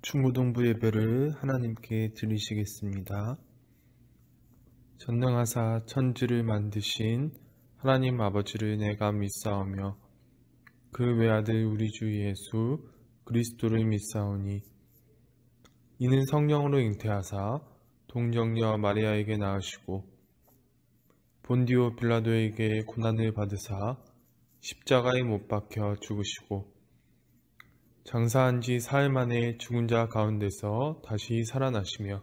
중고등부 예배를 하나님께 드리시겠습니다. 전능하사 천지를 만드신 하나님 아버지를 내가 믿사오며 그 외아들 우리 주 예수 그리스도를 믿사오니 이는 성령으로 잉태하사 동정녀 마리아에게 낳으시고 본디오 빌라도에게 고난을 받으사 십자가에 못 박혀 죽으시고 장사한 지 사흘 만에 죽은 자 가운데서 다시 살아나시며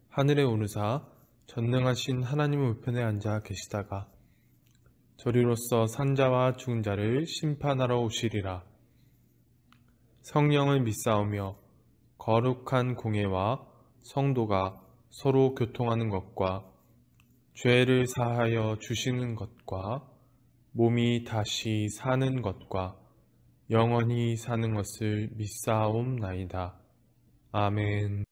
하늘에 오르사 전능하신 하나님 우편에 앉아 계시다가 저리로서 산자와 죽은 자를 심판하러 오시리라. 성령을 믿사오며 거룩한 공예와 성도가 서로 교통하는 것과 죄를 사하여 주시는 것과 몸이 다시 사는 것과 영원히 사는 것을 믿사옵나이다. 아멘.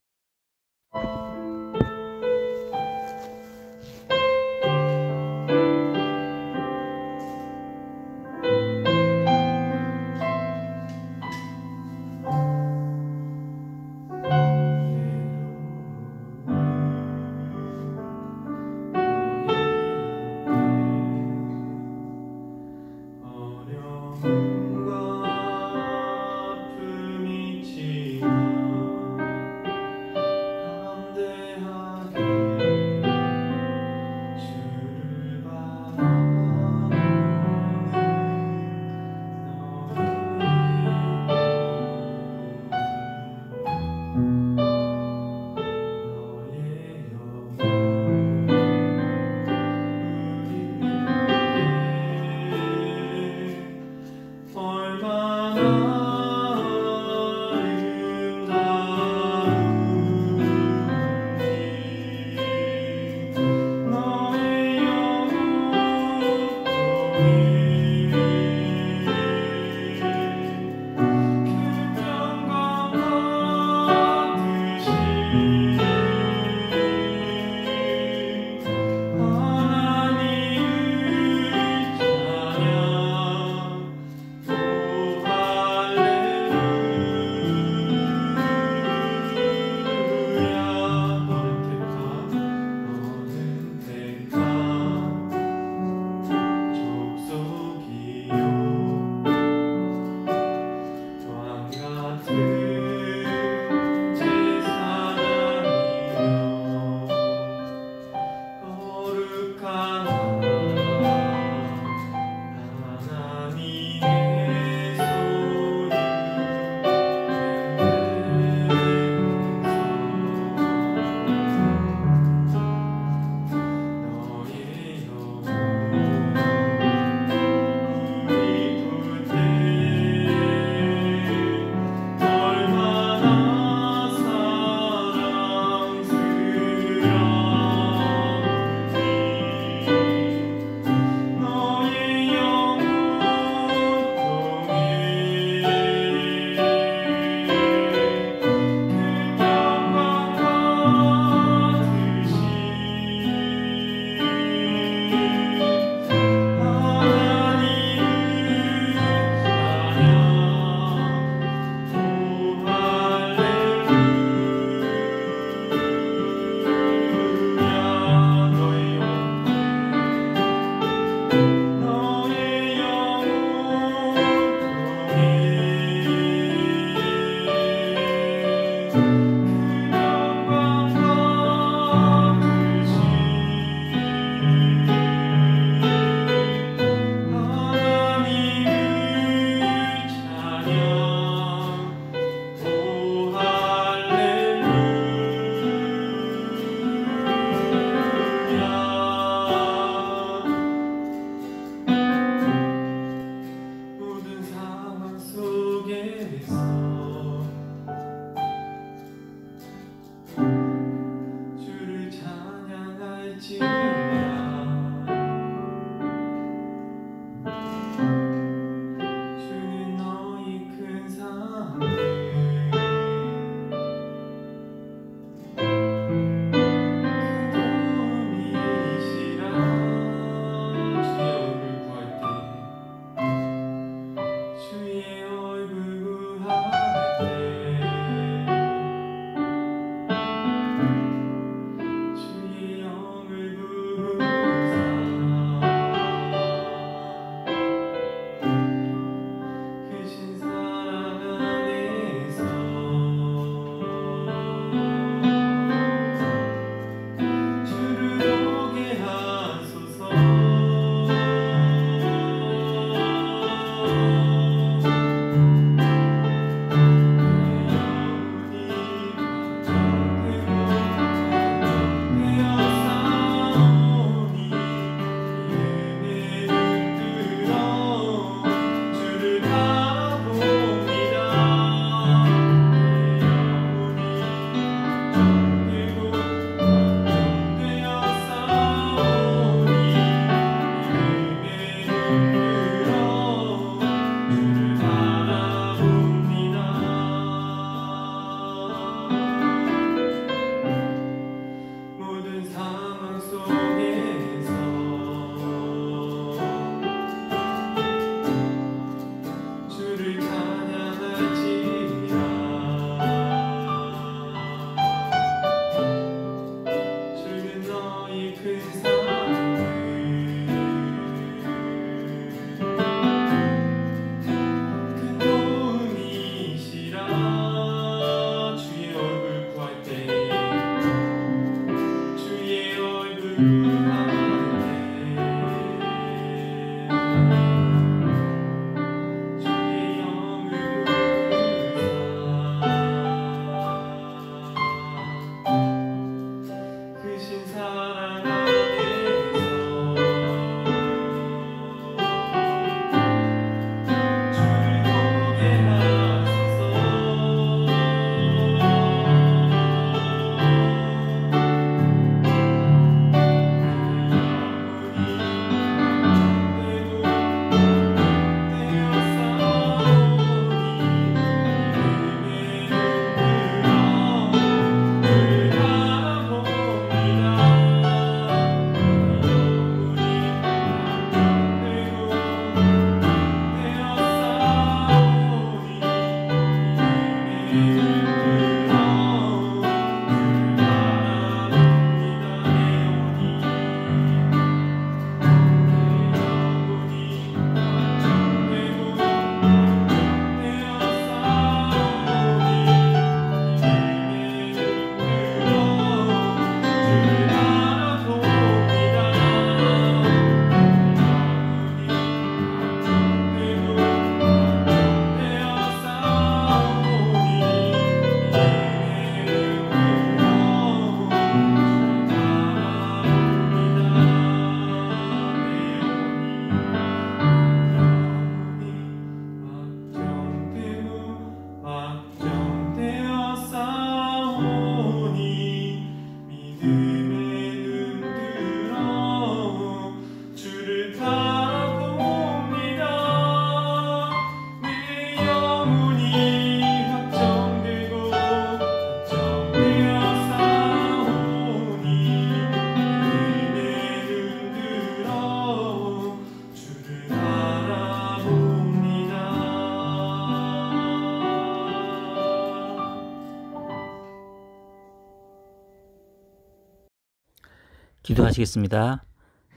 기도하시겠습니다.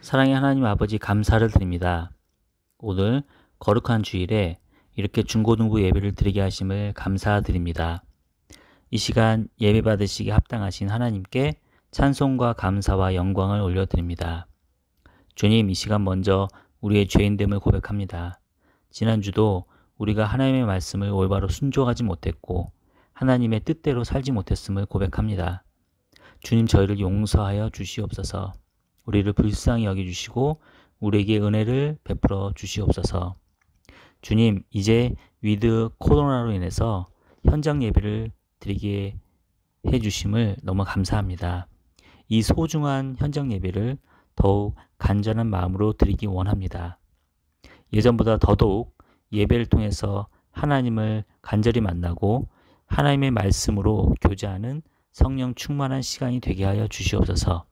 사랑의 하나님 아버지, 감사를 드립니다. 오늘 거룩한 주일에 이렇게 중고등부 예배를 드리게 하심을 감사드립니다. 이 시간 예배 받으시기에 합당하신 하나님께 찬송과 감사와 영광을 올려드립니다. 주님, 이 시간 먼저 우리의 죄인됨을 고백합니다. 지난주도 우리가 하나님의 말씀을 올바로 순종하지 못했고 하나님의 뜻대로 살지 못했음을 고백합니다. 주님, 저희를 용서하여 주시옵소서. 우리를 불쌍히 여겨주시고 우리에게 은혜를 베풀어 주시옵소서. 주님, 이제 위드 코로나로 인해서 현장 예배를 드리게 해주심을 너무 감사합니다. 이 소중한 현장 예배를 더욱 간절한 마음으로 드리기 원합니다. 예전보다 더더욱 예배를 통해서 하나님을 간절히 만나고 하나님의 말씀으로 교제하는 성령 충만한 시간이 되게 하여 주시옵소서.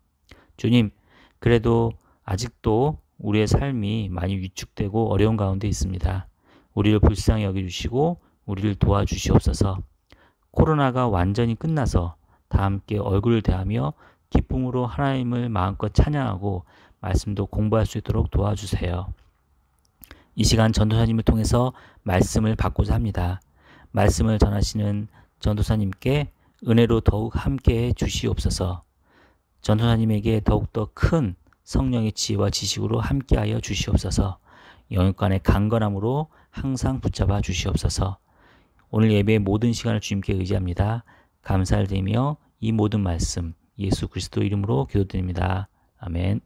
주님, 그래도 아직도 우리의 삶이 많이 위축되고 어려운 가운데 있습니다. 우리를 불쌍히 여겨주시고 우리를 도와주시옵소서. 코로나가 완전히 끝나서 다 함께 얼굴을 대하며 기쁨으로 하나님을 마음껏 찬양하고 말씀도 공부할 수 있도록 도와주세요. 이 시간 전도사님을 통해서 말씀을 받고자 합니다. 말씀을 전하시는 전도사님께 은혜로 더욱 함께해 주시옵소서. 전도사님에게 더욱더 큰 성령의 지혜와 지식으로 함께하여 주시옵소서. 영육간의 강건함으로 항상 붙잡아 주시옵소서. 오늘 예배의 모든 시간을 주님께 의지합니다. 감사를 드리며 이 모든 말씀 예수 그리스도 이름으로 기도드립니다. 아멘.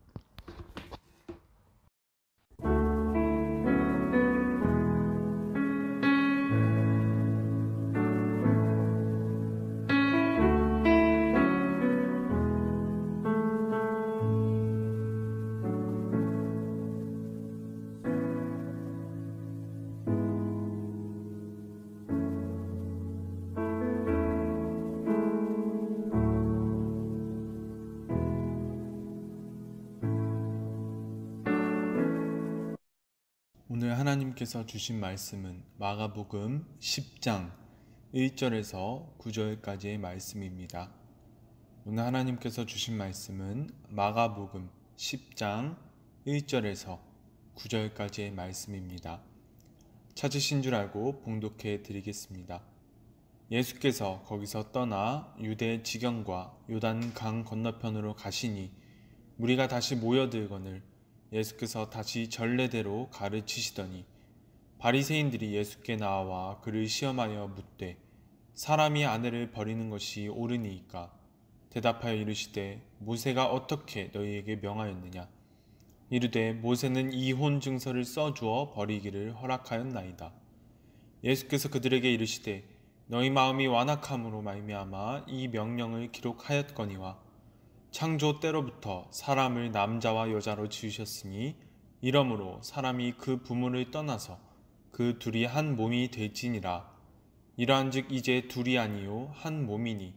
오늘 하나님께서 주신 말씀은 마가복음 10장 1절에서 9절까지의 말씀입니다. 오늘 하나님께서 주신 말씀은 마가복음 10장 1절에서 9절까지의 말씀입니다. 찾으신 줄 알고 봉독해 드리겠습니다. 예수께서 거기서 떠나 유대 지경과 요단 강 건너편으로 가시니 무리가 다시 모여들거늘 예수께서 다시 전례대로 가르치시더니 바리새인들이 예수께 나와 그를 시험하여 묻되 사람이 아내를 버리는 것이 옳으니이까? 대답하여 이르시되 모세가 어떻게 너희에게 명하였느냐? 이르되 모세는 이혼 증서를 써주어 버리기를 허락하였나이다. 예수께서 그들에게 이르시되 너희 마음이 완악함으로 말미암아 이 명령을 기록하였거니와 창조 때로부터 사람을 남자와 여자로 지으셨으니 이러므로 사람이 그 부모를 떠나서 그 둘이 한 몸이 될지니라. 이러한즉 이제 둘이 아니요 한 몸이니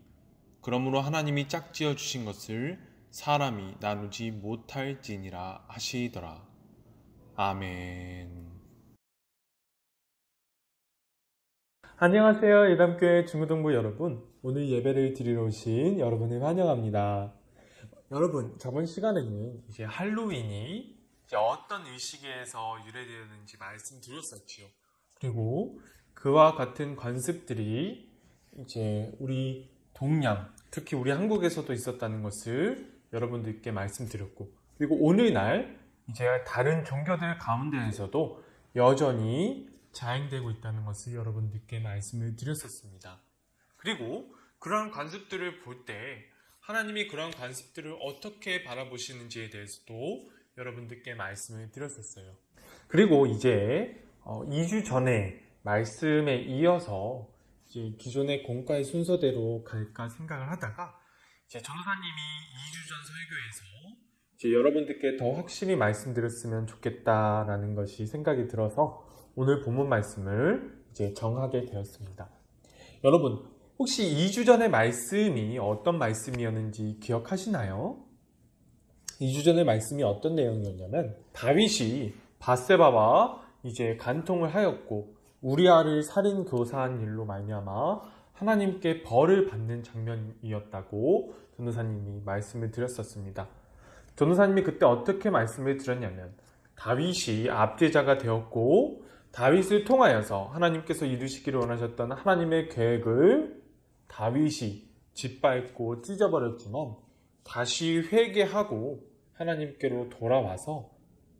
그러므로 하나님이 짝지어 주신 것을 사람이 나누지 못할지니라 하시더라. 아멘. 안녕하세요. 예담교회 중고등부 여러분. 오늘 예배를 드리러 오신 여러분을 환영합니다. 여러분, 저번 시간에는 이제 할로윈이 이제 어떤 의식에서 유래되었는지 말씀드렸었지요. 그리고 그와 같은 관습들이 이제 우리 동양, 특히 우리 한국에서도 있었다는 것을 여러분들께 말씀드렸고, 그리고 오늘날 이제 다른 종교들 가운데에서도 여전히 자행되고 있다는 것을 여러분들께 말씀을 드렸었습니다. 그리고 그러한 관습들을 볼 때 하나님이 그러한 관습들을 어떻게 바라보시는지에 대해서도 여러분들께 말씀을 드렸었어요. 그리고 이제 2주 전에 말씀에 이어서 이제 기존의 공과의 순서대로 갈까 생각을 하다가 이제 전도사님이 2주 전 설교에서 이제 여러분들께 더 확실히 말씀드렸으면 좋겠다라는 것이 생각이 들어서 오늘 본문 말씀을 이제 정하게 되었습니다. 여러분, 혹시 2주 전의 말씀이 어떤 말씀이었는지 기억하시나요? 2주 전의 말씀이 어떤 내용이었냐면 다윗이 밧세바와 이제 간통을 하였고 우리아를 살인 교사한 일로 말미암아 하나님께 벌을 받는 장면이었다고 전도사님이 말씀을 드렸었습니다. 전도사님이 그때 어떻게 말씀을 드렸냐면 다윗이 압제자가 되었고 다윗을 통하여서 하나님께서 이루시기를 원하셨던 하나님의 계획을 다윗이 짓밟고 찢어버렸지만 다시 회개하고 하나님께로 돌아와서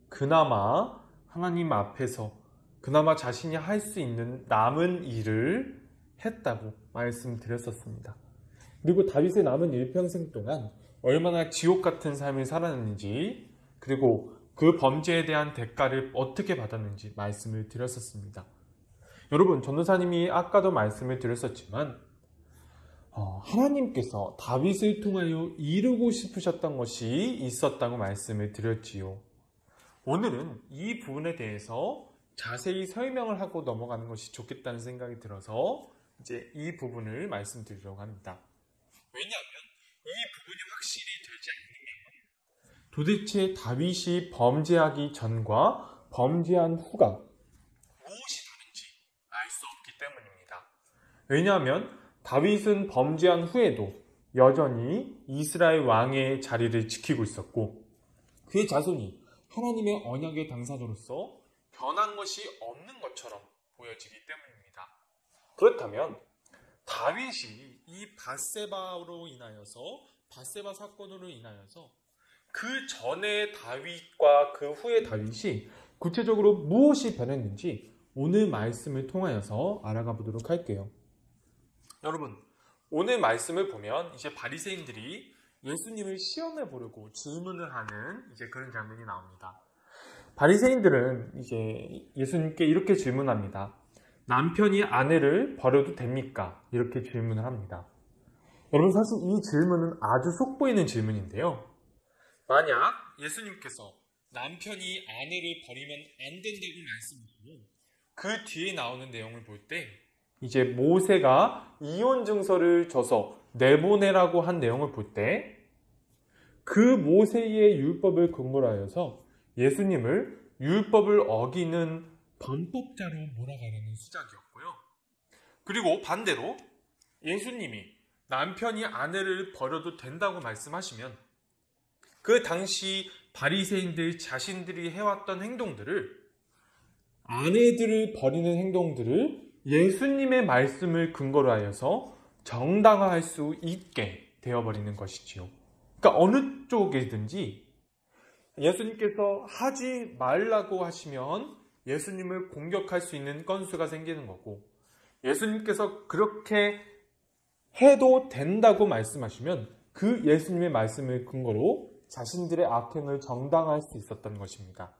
그나마 하나님 앞에서 그나마 자신이 할 수 있는 남은 일을 했다고 말씀드렸었습니다. 그리고 다윗의 남은 일평생 동안 얼마나 지옥 같은 삶을 살았는지, 그리고 그 범죄에 대한 대가를 어떻게 받았는지 말씀을 드렸었습니다. 여러분, 전도사님이 아까도 말씀을 드렸었지만 하나님께서 다윗을 통하여 이루고 싶으셨던 것이 있었다고 말씀을 드렸지요. 오늘은 이 부분에 대해서 자세히 설명을 하고 넘어가는 것이 좋겠다는 생각이 들어서 이제 이 부분을 말씀드리려고 합니다. 왜냐하면 이 부분이 확실히 되지 않는 도대체 다윗이 범죄하기 전과 범죄한 후가 무엇이 다른지 알 수 없기 때문입니다. 왜냐하면 다윗은 범죄한 후에도 여전히 이스라엘 왕의 자리를 지키고 있었고 그의 자손이 하나님의 언약의 당사자로서 변한 것이 없는 것처럼 보여지기 때문입니다. 그렇다면 다윗이 이 밧세바로 인하여서 밧세바 사건으로 인하여서 그 전의 다윗과 그 후의 다윗이 구체적으로 무엇이 변했는지 오늘 말씀을 통하여서 알아가 보도록 할게요. 여러분, 오늘 말씀을 보면 이제 바리새인들이 예수님을 시험해 보려고 질문을 하는 이제 그런 장면이 나옵니다. 바리새인들은 이제 예수님께 이렇게 질문합니다. 남편이 아내를 버려도 됩니까? 이렇게 질문을 합니다. 여러분, 사실 이 질문은 아주 속보이는 질문인데요. 만약 예수님께서 남편이 아내를 버리면 안 된다고 말씀하시면 그 뒤에 나오는 내용을 볼 때 이제 모세가 이혼 증서를 줘서 내보내라고 한 내용을 볼 때 그 모세의 율법을 근거로 하여서 예수님을 율법을 어기는 범법자로 몰아가려는 수작이었고요. 그리고 반대로 예수님이 남편이 아내를 버려도 된다고 말씀하시면 그 당시 바리새인들 자신들이 해왔던 행동들을, 아내들을 버리는 행동들을 예수님의 말씀을 근거로 하여서 정당화할 수 있게 되어버리는 것이지요. 그러니까 어느 쪽이든지 예수님께서 하지 말라고 하시면 예수님을 공격할 수 있는 건수가 생기는 거고, 예수님께서 그렇게 해도 된다고 말씀하시면 그 예수님의 말씀을 근거로 자신들의 악행을 정당화할 수 있었던 것입니다.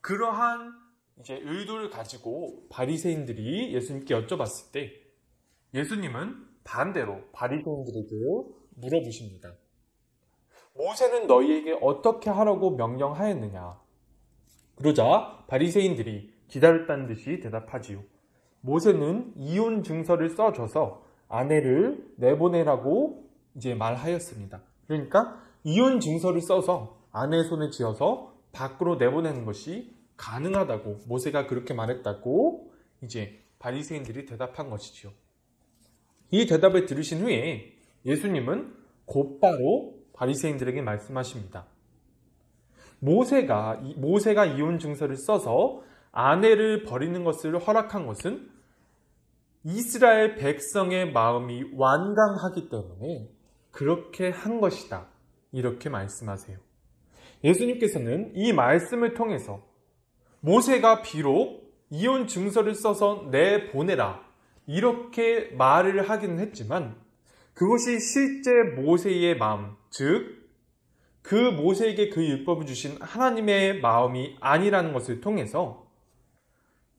그러한 이제 의도를 가지고 바리새인들이 예수님께 여쭤봤을 때 예수님은 반대로 바리새인들에게 물어보십니다. 모세는 너희에게 어떻게 하라고 명령하였느냐? 그러자 바리새인들이 기다렸다는 듯이 대답하지요. 모세는 이혼 증서를 써줘서 아내를 내보내라고 이제 말하였습니다. 그러니까 이혼 증서를 써서 아내의 손에 쥐어서 밖으로 내보내는 것이 가능하다고, 모세가 그렇게 말했다고 이제 바리새인들이 대답한 것이지요. 이 대답을 들으신 후에 예수님은 곧바로 바리새인들에게 말씀하십니다. 모세가 이혼 증서를 써서 아내를 버리는 것을 허락한 것은 이스라엘 백성의 마음이 완강하기 때문에 그렇게 한 것이다. 이렇게 말씀하세요. 예수님께서는 이 말씀을 통해서 모세가 비록 이혼 증서를 써서 내보내라 이렇게 말을 하기는 했지만 그것이 실제 모세의 마음, 즉 그 모세에게 그 율법을 주신 하나님의 마음이 아니라는 것을 통해서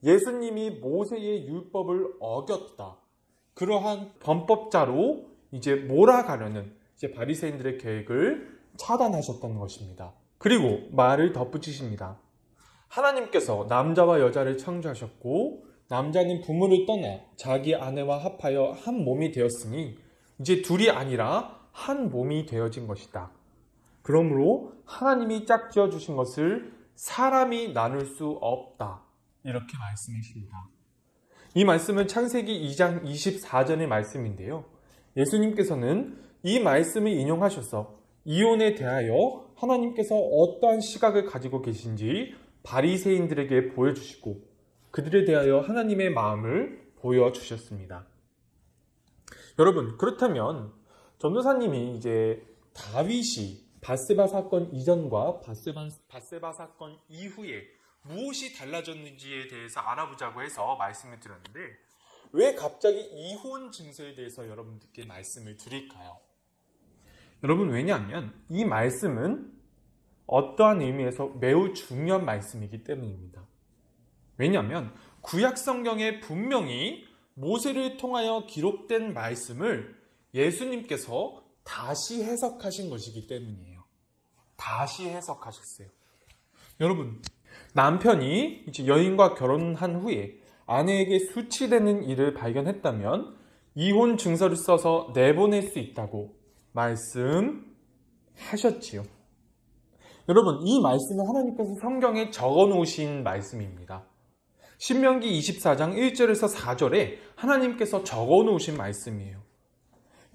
예수님이 모세의 율법을 어겼다. 그러한 범법자로 이제 몰아가려는 이제 바리새인들의 계획을 차단하셨던 것입니다. 그리고 말을 덧붙이십니다. 하나님께서 남자와 여자를 창조하셨고 남자는 부모를 떠나 자기 아내와 합하여 한 몸이 되었으니 이제 둘이 아니라 한 몸이 되어진 것이다. 그러므로 하나님이 짝지어 주신 것을 사람이 나눌 수 없다. 이렇게 말씀하십니다. 이 말씀은 창세기 2장 24절의 말씀인데요. 예수님께서는 이 말씀을 인용하셔서 이혼에 대하여 하나님께서 어떠한 시각을 가지고 계신지 바리새인들에게 보여주시고 그들에 대하여 하나님의 마음을 보여주셨습니다. 여러분, 그렇다면 전도사님이 이제 다윗이 밧세바 사건 이전과 밧세바 사건 이후에 무엇이 달라졌는지에 대해서 알아보자고 해서 말씀을 드렸는데 왜 갑자기 이혼 증서에 대해서 여러분들께 말씀을 드릴까요? 여러분, 왜냐하면 이 말씀은 어떠한 의미에서 매우 중요한 말씀이기 때문입니다. 왜냐하면 구약 성경에 분명히 모세를 통하여 기록된 말씀을 예수님께서 다시 해석하신 것이기 때문이에요. 다시 해석하셨어요. 여러분, 남편이 이제 여인과 결혼한 후에 아내에게 수치되는 일을 발견했다면 이혼 증서를 써서 내보낼 수 있다고 말씀하셨지요. 여러분, 이 말씀은 하나님께서 성경에 적어 놓으신 말씀입니다. 신명기 24장 1절에서 4절에 하나님께서 적어 놓으신 말씀이에요.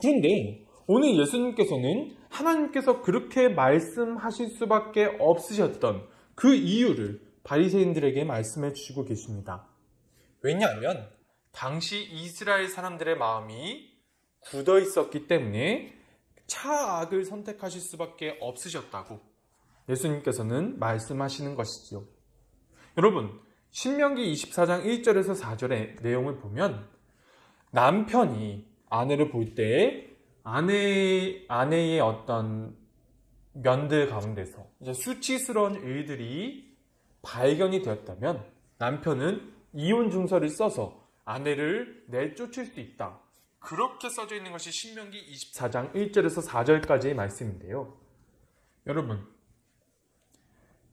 그런데 오늘 예수님께서는 하나님께서 그렇게 말씀하실 수밖에 없으셨던 그 이유를 바리새인들에게 말씀해 주시고 계십니다. 왜냐하면 당시 이스라엘 사람들의 마음이 굳어 있었기 때문에 차악을 선택하실 수밖에 없으셨다고 예수님께서는 말씀하시는 것이지요. 여러분, 신명기 24장 1절에서 4절의 내용을 보면 남편이 아내를 볼 때 아내의 어떤 면들 가운데서 이제 수치스러운 일들이 발견이 되었다면 남편은 이혼 증서를 써서 아내를 내쫓을 수 있다. 그렇게 써져 있는 것이 신명기 24장 1절에서 4절까지의 말씀인데요. 여러분,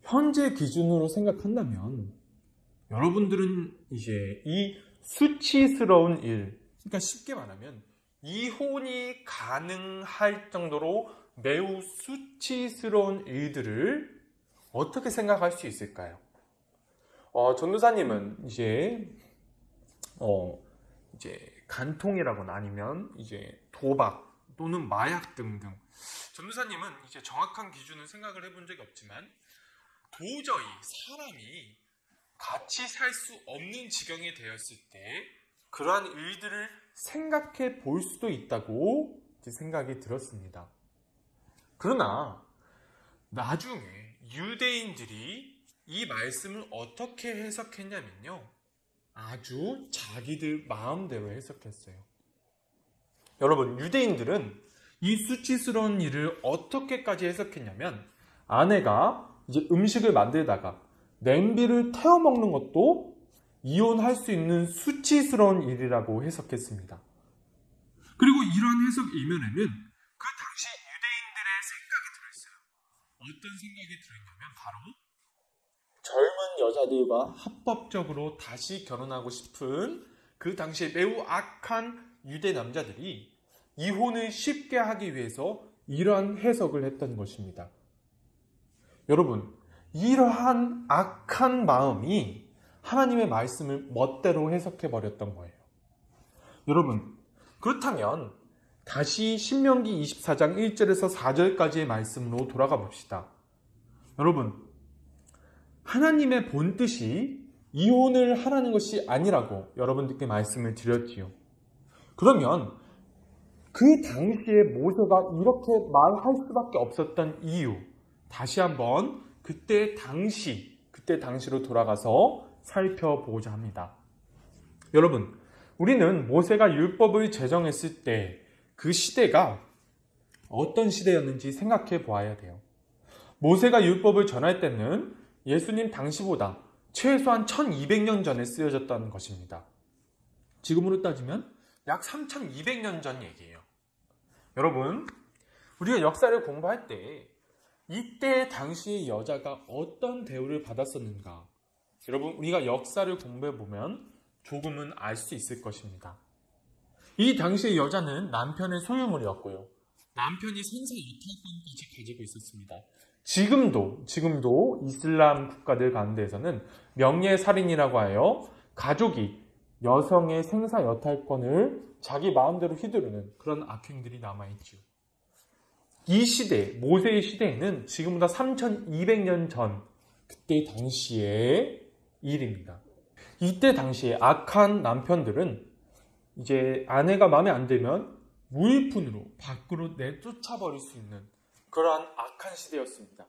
현재 기준으로 생각한다면 여러분들은 이제 이 수치스러운 일, 그러니까 쉽게 말하면 이혼이 가능할 정도로 매우 수치스러운 일들을 어떻게 생각할 수 있을까요? 전도사님은 이제 간통이라거나 아니면 이제 도박 또는 마약 등등. 전도사님은 이제 정확한 기준을 생각을 해본 적이 없지만 도저히 사람이 같이 살 수 없는 지경이 되었을 때 그러한 일들을 생각해 볼 수도 있다고 생각이 들었습니다. 그러나 나중에 유대인들이 이 말씀을 어떻게 해석했냐면요. 아주 자기들 마음대로 해석했어요. 여러분, 유대인들은 이 수치스러운 일을 어떻게까지 해석했냐면 아내가 이제 음식을 만들다가 냄비를 태워 먹는 것도 이혼할 수 있는 수치스러운 일이라고 해석했습니다. 그리고 이러한 해석 이면에는 그 당시 유대인들의 생각이 들어있어요. 어떤 생각이 들어있냐면 바로 젊은 여자들과 합법적으로 다시 결혼하고 싶은 그 당시에 매우 악한 유대 남자들이 이혼을 쉽게 하기 위해서 이러한 해석을 했던 것입니다. 여러분, 이러한 악한 마음이 하나님의 말씀을 멋대로 해석해 버렸던 거예요. 여러분, 그렇다면 다시 신명기 24장 1절에서 4절까지의 말씀으로 돌아가 봅시다. 여러분, 하나님의 본뜻이 이혼을 하라는 것이 아니라고 여러분들께 말씀을 드렸지요. 그러면 그 당시에 모세가 이렇게 말할 수밖에 없었던 이유, 다시 한번 그때 당시로 돌아가서 살펴보고자 합니다. 여러분, 우리는 모세가 율법을 제정했을 때 그 시대가 어떤 시대였는지 생각해 보아야 돼요. 모세가 율법을 전할 때는 예수님 당시보다 최소한 1200년 전에 쓰여졌다는 것입니다. 지금으로 따지면 약 3200년 전 얘기예요. 여러분, 우리가 역사를 공부할 때 이때 당시의 여자가 어떤 대우를 받았었는가, 여러분, 우리가 역사를 공부해 보면 조금은 알 수 있을 것입니다. 이 당시의 여자는 남편의 소유물이었고요. 남편이 선사 유태권까지 가지고 있었습니다. 지금도 이슬람 국가들 가운데에서는 명예살인이라고 하여 가족이 여성의 생사 여탈권을 자기 마음대로 휘두르는 그런 악행들이 남아있죠. 이 시대, 모세의 시대에는 지금보다 3200년 전 그때 당시의 일입니다. 이때 당시에 악한 남편들은 이제 아내가 마음에 안 들면 무일푼으로 밖으로 내쫓아버릴 수 있는 그러한 악한 시대였습니다.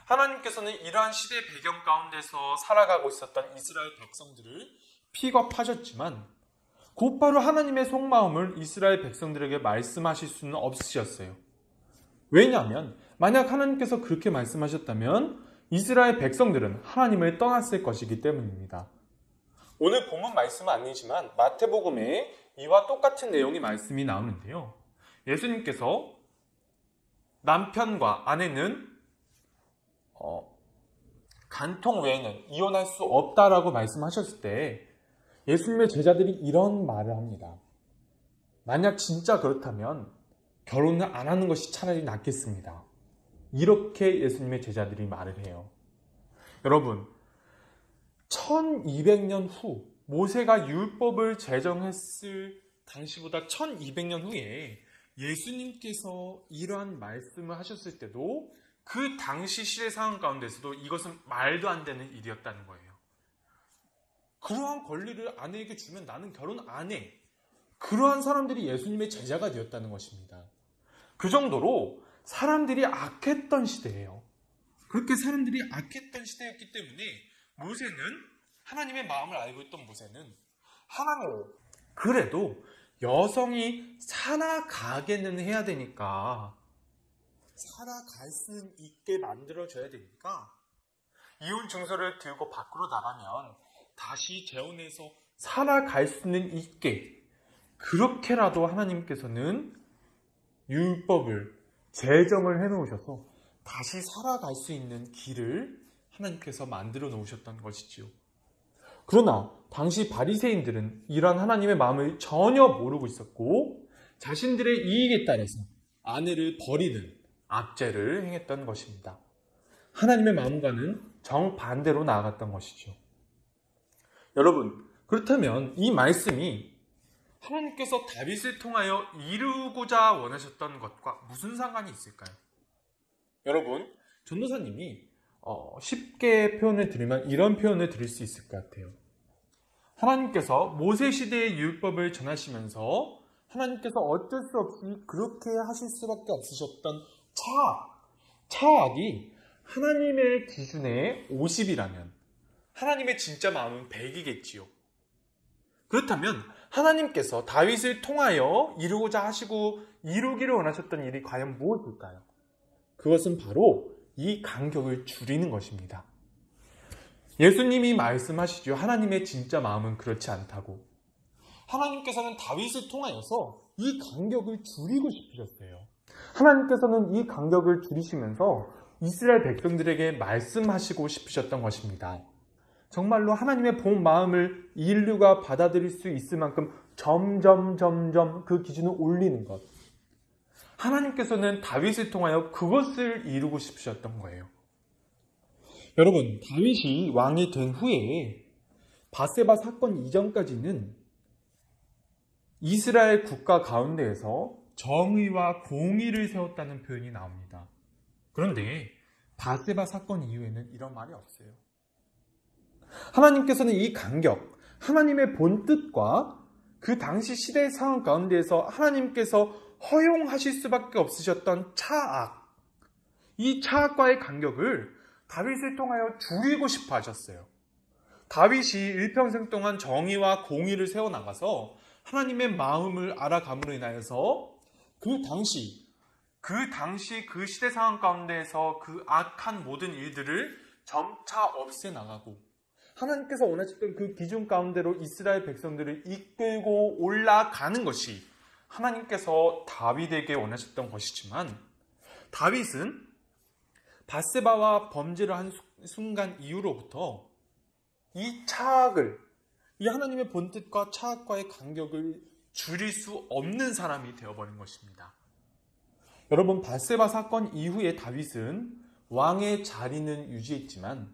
하나님께서는 이러한 시대의 배경 가운데서 살아가고 있었던 이스라엘 백성들을 픽업하셨지만 곧바로 하나님의 속마음을 이스라엘 백성들에게 말씀하실 수는 없으셨어요. 왜냐하면 만약 하나님께서 그렇게 말씀하셨다면 이스라엘 백성들은 하나님을 떠났을 것이기 때문입니다. 오늘 본문 말씀은 아니지만 마태복음에 이와 똑같은 내용의 말씀이 나오는데요. 예수님께서 남편과 아내는 간통 외에는 이혼할 수 없다라고 말씀하셨을 때 예수님의 제자들이 이런 말을 합니다. 만약 진짜 그렇다면 결혼을 안 하는 것이 차라리 낫겠습니다. 이렇게 예수님의 제자들이 말을 해요. 여러분, 1200년 후 모세가 율법을 제정했을 당시보다 1200년 후에 예수님께서 이러한 말씀을 하셨을 때도 그 당시 시대 상황 가운데서도 이것은 말도 안 되는 일이었다는 거예요. 그러한 권리를 아내에게 주면 나는 결혼 안 해. 그러한 사람들이 예수님의 제자가 되었다는 것입니다. 그 정도로 사람들이 악했던 시대예요. 그렇게 사람들이 악했던 시대였기 때문에 모세는, 하나님의 마음을 알고 있던 모세는 하나님, 그래도 여성이 살아가게는 해야 되니까, 살아갈 수 있게 만들어줘야 되니까 이혼 증서를 들고 밖으로 나가면 다시 재혼해서 살아갈 수는 있게, 그렇게라도 하나님께서는 율법을 제정을 해놓으셔서 다시 살아갈 수 있는 길을 하나님께서 만들어 놓으셨던 것이지요. 그러나 당시 바리새인들은 이러한 하나님의 마음을 전혀 모르고 있었고 자신들의 이익에 따라서 아내를 버리는 압제를 행했던 것입니다. 하나님의 마음과는 정반대로 나아갔던 것이죠. 여러분, 그렇다면 이 말씀이 하나님께서 다윗을 통하여 이루고자 원하셨던 것과 무슨 상관이 있을까요? 여러분, 전도사님이 쉽게 표현을 드리면 이런 표현을 드릴 수 있을 것 같아요. 하나님께서 모세 시대의 율법을 전하시면서 하나님께서 어쩔 수 없이 그렇게 하실 수밖에 없으셨던 차악이 하나님의 기준에 50이라면 하나님의 진짜 마음은 100이겠지요. 그렇다면 하나님께서 다윗을 통하여 이루고자 하시고 이루기를 원하셨던 일이 과연 무엇일까요? 그것은 바로 이 간격을 줄이는 것입니다. 예수님이 말씀하시죠. 하나님의 진짜 마음은 그렇지 않다고. 하나님께서는 다윗을 통하여서 이 간격을 줄이고 싶으셨어요. 하나님께서는 이 간격을 줄이시면서 이스라엘 백성들에게 말씀하시고 싶으셨던 것입니다. 정말로 하나님의 본 마음을 인류가 받아들일 수 있을 만큼 점점 그 기준을 올리는 것. 하나님께서는 다윗을 통하여 그것을 이루고 싶으셨던 거예요. 여러분, 다윗이 왕이 된 후에 밧세바 사건 이전까지는 이스라엘 국가 가운데에서 정의와 공의를 세웠다는 표현이 나옵니다. 그런데 밧세바 사건 이후에는 이런 말이 없어요. 하나님께서는 이 간격, 하나님의 본뜻과 그 당시 시대 상황 가운데에서 하나님께서 허용하실 수밖에 없으셨던 차악, 이 차악과의 간격을 다윗을 통하여 줄이고 싶어 하셨어요. 다윗이 일평생 동안 정의와 공의를 세워나가서 하나님의 마음을 알아감으로 인하여서 그 당시 그 시대 상황 가운데에서 그 악한 모든 일들을 점차 없애나가고 하나님께서 원하셨던 그 기준 가운데로 이스라엘 백성들을 이끌고 올라가는 것이 하나님께서 다윗에게 원하셨던 것이지만 다윗은 밧세바와 범죄를 한 순간 이후로부터 이 차악을, 이 하나님의 본뜻과 차악과의 간격을 줄일 수 없는 사람이 되어버린 것입니다. 여러분, 밧세바 사건 이후에 다윗은 왕의 자리는 유지했지만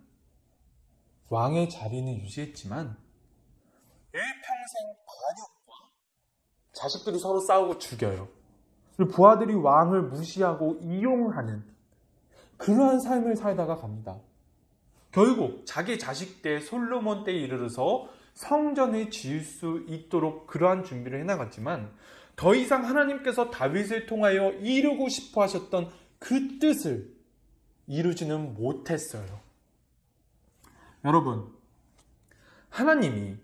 일평생 반역과 자식들이 서로 싸우고 죽여요. 그리고 부하들이 왕을 무시하고 이용하는 그러한 삶을 살다가 갑니다. 결국 자기 자식 때 솔로몬 때에 이르러서 성전을 지을 수 있도록 그러한 준비를 해나갔지만 더 이상 하나님께서 다윗을 통하여 이루고 싶어 하셨던 그 뜻을 이루지는 못했어요. 여러분, 하나님이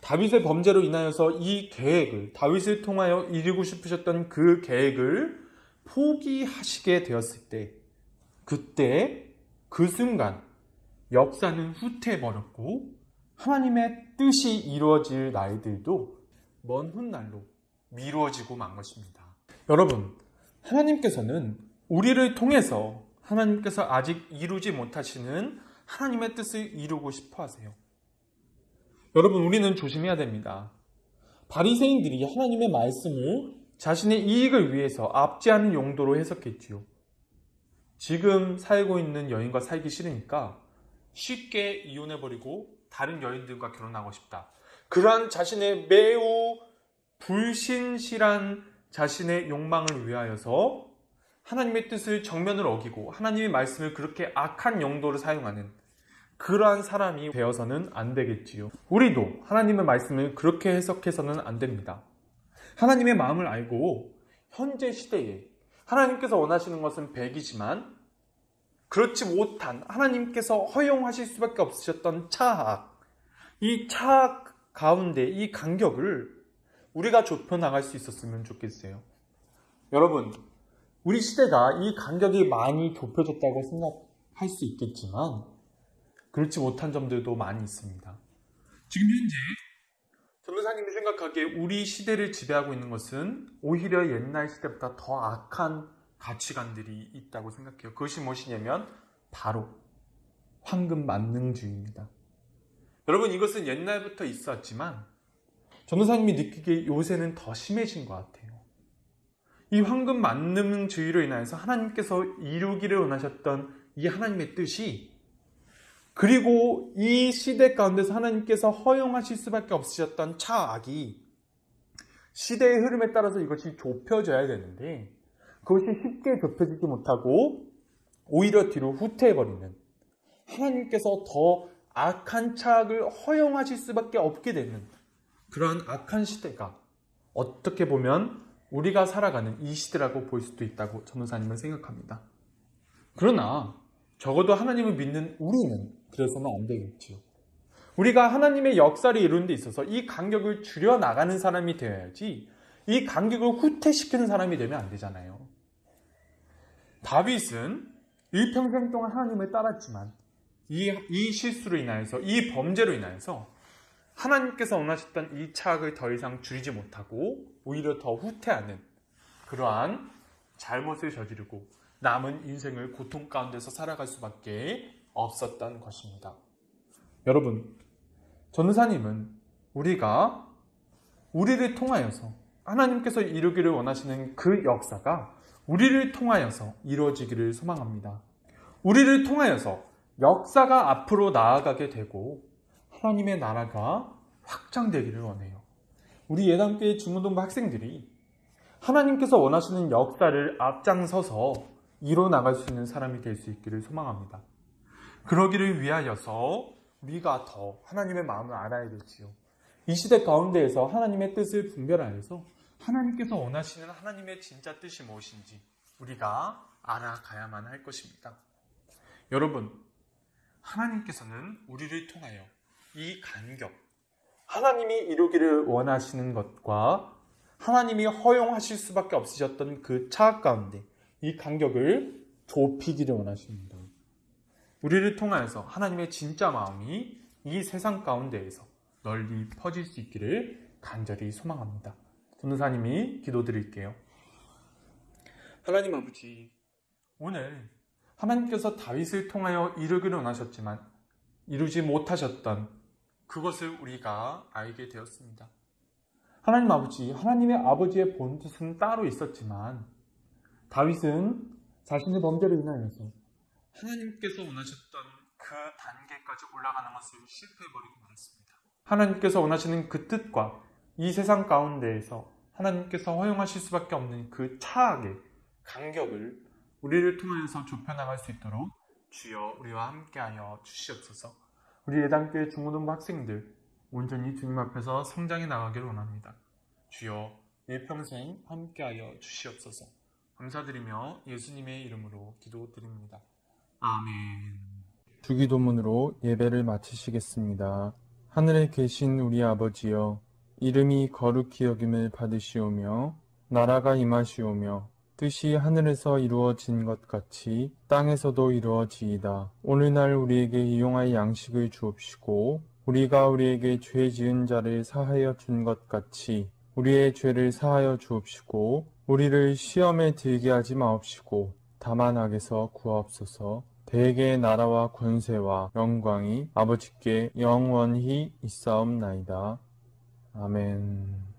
다윗의 범죄로 인하여서 이 계획을, 다윗을 통하여 이루고 싶으셨던 그 계획을 포기하시게 되었을 때, 그때 그 순간 역사는 후퇴해버렸고 하나님의 뜻이 이루어질 날들도 먼 훗날로 미루어지고 만 것입니다. 여러분, 하나님께서는 우리를 통해서 하나님께서 아직 이루지 못하시는 하나님의 뜻을 이루고 싶어 하세요. 여러분, 우리는 조심해야 됩니다. 바리새인들이 하나님의 말씀을 자신의 이익을 위해서 압제하는 용도로 해석했지요. 지금 살고 있는 여인과 살기 싫으니까 쉽게 이혼해버리고 다른 여인들과 결혼하고 싶다. 그러한 자신의 매우 불신실한 자신의 욕망을 위하여서 하나님의 뜻을 정면으로 어기고 하나님의 말씀을 그렇게 악한 용도로 사용하는 그러한 사람이 되어서는 안 되겠지요. 우리도 하나님의 말씀을 그렇게 해석해서는 안 됩니다. 하나님의 마음을 알고 현재 시대에 하나님께서 원하시는 것은 100이지만 그렇지 못한 하나님께서 허용하실 수밖에 없으셨던 차악, 이 차악 가운데 이 간격을 우리가 좁혀나갈 수 있었으면 좋겠어요. 여러분, 우리 시대가 이 간격이 많이 좁혀졌다고 생각할 수 있겠지만 그렇지 못한 점들도 많이 있습니다. 지금 현재 전도사님이 생각하기에 우리 시대를 지배하고 있는 것은 오히려 옛날 시대보다 더 악한 가치관들이 있다고 생각해요. 그것이 무엇이냐면 바로 황금 만능주의입니다. 여러분, 이것은 옛날부터 있었지만 전도사님이 느끼기에 요새는 더 심해진 것 같아요. 이 황금 만능주의로 인해서 하나님께서 이루기를 원하셨던 이 하나님의 뜻이, 그리고 이 시대 가운데서 하나님께서 허용하실 수밖에 없으셨던 차악이 시대의 흐름에 따라서 이것이 좁혀져야 되는데 그것이 쉽게 좁혀지지 못하고 오히려 뒤로 후퇴해버리는, 하나님께서 더 악한 차악을 허용하실 수밖에 없게 되는 그러한 악한 시대가 어떻게 보면 우리가 살아가는 이 시대라고 볼 수도 있다고 전도사님은 생각합니다. 그러나 적어도 하나님을 믿는 우리는 그래서는 안 되겠지요. 우리가 하나님의 역사를 이루는 데 있어서 이 간격을 줄여나가는 사람이 되어야지 이 간격을 후퇴시키는 사람이 되면 안 되잖아요. 다윗은 일평생 동안 하나님을 따랐지만 이 실수로 인하여서, 이 범죄로 인하여서 하나님께서 원하셨던 이 차악을 더 이상 줄이지 못하고 오히려 더 후퇴하는 그러한 잘못을 저지르고 남은 인생을 고통 가운데서 살아갈 수밖에 없었던 것입니다. 여러분, 전도사님은 우리를 통하여서 하나님께서 이루기를 원하시는 그 역사가 우리를 통하여서 이루어지기를 소망합니다. 우리를 통하여서 역사가 앞으로 나아가게 되고 하나님의 나라가 확장되기를 원해요. 우리 예단교회 중고등부 학생들이 하나님께서 원하시는 역사를 앞장서서 이뤄 나갈 수 있는 사람이 될 수 있기를 소망합니다. 그러기를 위하여서 우리가 더 하나님의 마음을 알아야 되지요. 이 시대 가운데에서 하나님의 뜻을 분별하여서 하나님께서 원하시는 하나님의 진짜 뜻이 무엇인지 우리가 알아가야만 할 것입니다. 여러분, 하나님께서는 우리를 통하여 이 간격, 하나님이 이루기를 원하시는 것과 하나님이 허용하실 수밖에 없으셨던 그 차악 가운데 이 간격을 좁히기를 원하십니다. 우리를 통하여서 하나님의 진짜 마음이 이 세상 가운데에서 널리 퍼질 수 있기를 간절히 소망합니다. 전도사님이 기도드릴게요. 하나님 아버지, 오늘 하나님께서 다윗을 통하여 이루기를 원하셨지만 이루지 못하셨던 그것을 우리가 알게 되었습니다. 하나님 아버지, 하나님의 아버지의 본뜻은 따로 있었지만 다윗은 자신의 범죄로 인하여서 하나님께서 원하셨던 그 단계까지 올라가는 것을 실패해버리고 말았습니다. 하나님께서 원하시는 그 뜻과 이 세상 가운데에서 하나님께서 허용하실 수밖에 없는 그 차악의 간격을 우리를 통해서 좁혀나갈 수 있도록 주여 우리와 함께하여 주시옵소서. 우리 예단교회 중고등부 학생들 온전히 주님 앞에서 성장해 나가기를 원합니다. 주여 일평생 함께하여 주시옵소서. 감사드리며 예수님의 이름으로 기도드립니다. 아멘. 주기도문으로 예배를 마치시겠습니다. 하늘에 계신 우리 아버지여, 이름이 거룩히 여김을 받으시오며 나라가 임하시오며 뜻이 하늘에서 이루어진 것 같이 땅에서도 이루어지이다. 오늘날 우리에게 일용할 양식을 주옵시고 우리가 우리에게 죄 지은 자를 사하여 준 것 같이 우리의 죄를 사하여 주옵시고 우리를 시험에 들게 하지 마옵시고 다만 악에서 구하옵소서. 대개의 나라와 권세와 영광이 아버지께 영원히 있사옵나이다. 아멘.